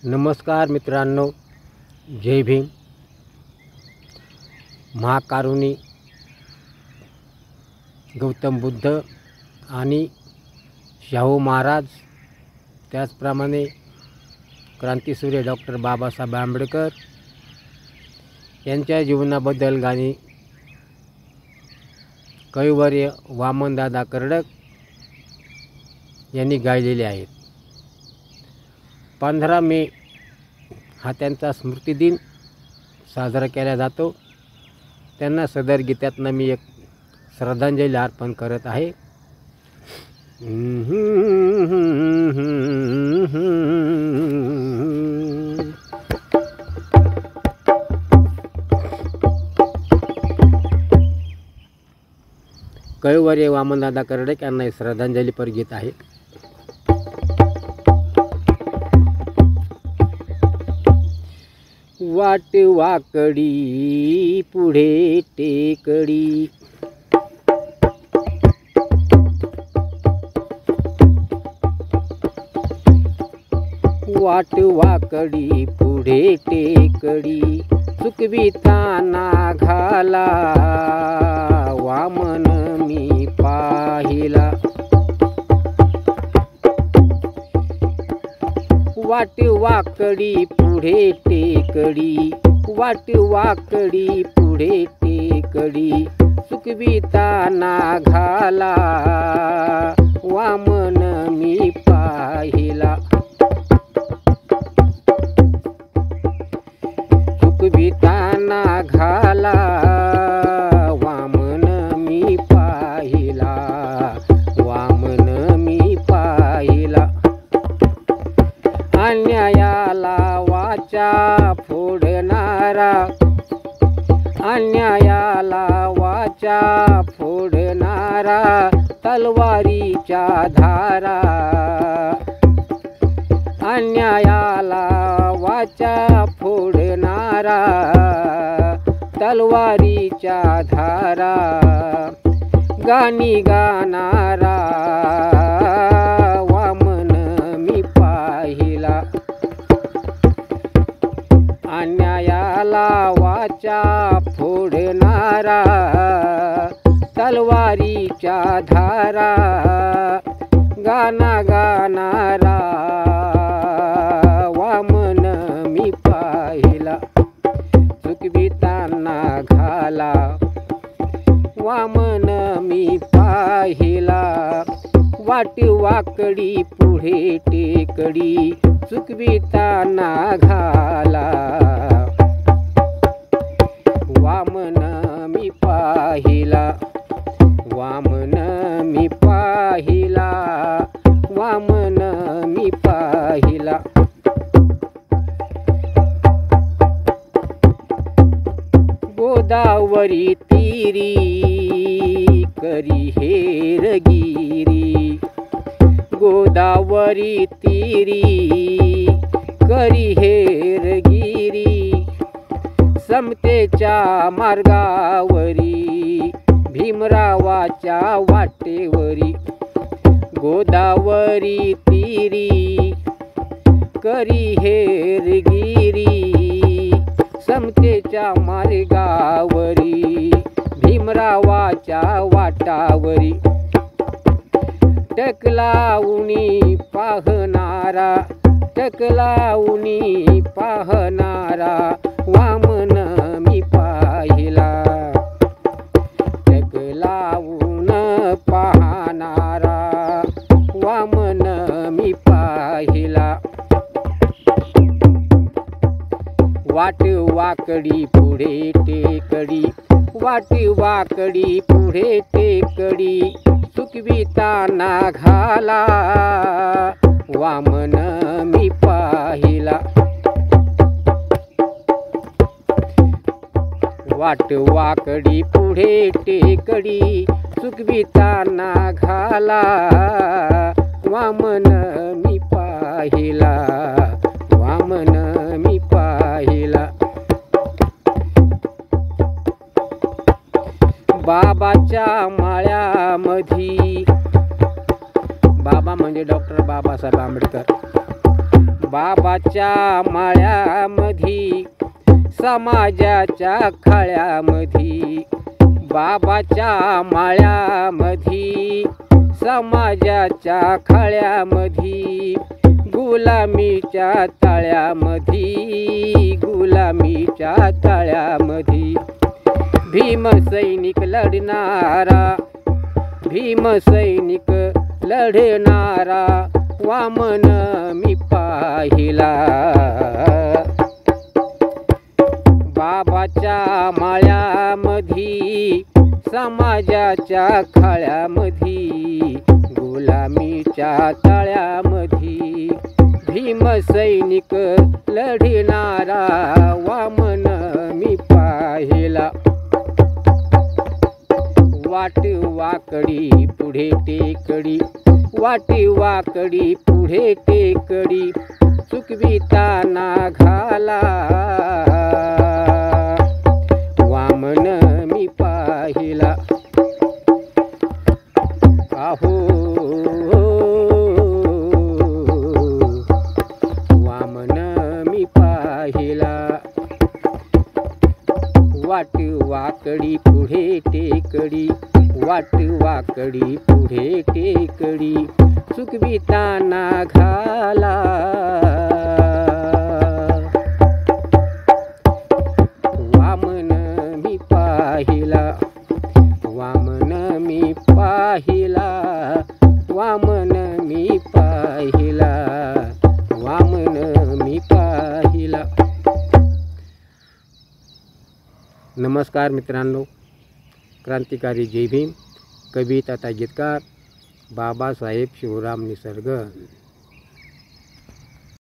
नमस्कार मित्रांनो, जय भीम. महाकारुणी गौतम बुद्ध आणि शाहू महाराज, त्याचप्रमाणे क्रांतीसूर्य डॉक्टर बाबासाहेब आंबेडकर यांच्या जीवनाबद्दल गाणी कविवर्य वामनदादा कर्डक यांनी गायलेले आहेत. 15 मे हा त्यांचा स्मृतिदिन साजरा केला जातो. त्यांना सदर गीतातनं मी एक श्रद्धांजली अर्पण करत आहे. कविवर्य वामनदादा कर्डक यांना श्रद्धांजलीपर गीत आहे. वाट वाकडी पुढे टेकडी, वाट वाकडी पुढे टेकडी, चुकविताना घाला वामन मी पाहिला. वाट वाकडी पुढे टेकडी, वाट वाकडी पुढे टेकडी, चुकविताना घाला वामन मी पाहिला. चुकविताना घाला वामन मी पाहिला, वामन मी पाहिला. अन्यायाला वाचा फोडणारा, अन्यायाला वाचा फोडणारा, तलवारीच्या धारा. अन्यायाला वाचा फोडणारा, तलवारीच्या धारा. गाणी गाणारा वामन मी पाहिला. अन्यायाला वाचा फोडणारा, तलवारीच्या धारा. गाणं गाणारा वामन मी पाहिला. चुकविताना घाला वामन मी पाहिला. वाट वाकडी पुढे टेकडी, चुकविताना घाला वामन मी पाहिला, वामन मी पाहिला, वामन मी पाहिला. गोदावरी तीरी करी हेरगिरी, गोदावरी तीरी करी हेरगिरी. समतेच्या मार्गावरी भीमरावाच्या वाटेवरी, गोदावरी तीरी करी हेरगिरी. समतेच्या मार्गावरी भीमरावाच्या वाटावरी. टकलावूनी पाहणारा, टकलावूनी पाहणारा वामन मी पाहिला. टकलावून पाहणारा वामन मी पाहिला. वाट वाकडी पुढे टेकडी, वाट वाकडी पुढे टेकडी, चुकविताना घाला वामन मी पाहिला. वाट वाकडी पुढे टेकडी, चुकविताना घाला वामन मी पाहिला, वामन मी पाहिला. बाबाच्या माळ्यामधी, बाबा म्हणजे डॉक्टर बाबासाहेब आंबेडकर. बाबाच्या माळ्यामधी समाजाच्या खळ्यामधी, बाबाच्या माळ्यामधी समाजाच्या खळ्यामधी, गुलामीच्या तळ्यामधी, गुलामीच्या तळ्यामधी भीमसैनिक लढणारा, भीमसैनिक लढणारा वामन मी पाहिला. बाबाच्या माळ्यामधी समाजाच्या खळ्यामधी, गुलामीच्या तळ्यामधी भीमसैनिक लढणारा वामन मी पाहिला. वाट वाकडी पुढे टेकडी, वाट वाकडी पुढे टेकडी चुकविताना घाला, वामन मी पाहिला. आहो वामन मी पाहिला. वाट वाकडी पुढे टेकडी, वाट वाकडी पुढे टेकडी चुकविताना घाला, वामन मी पाहिला. वामन मी पाहिला, वामन मी पाहिला, वामन मी पाहिला. नमस्कार मित्रांनो, क्रांतिकारी जय भीम, कवी तथा गीतकार बाबासाहेब शिवराम निसर्ग.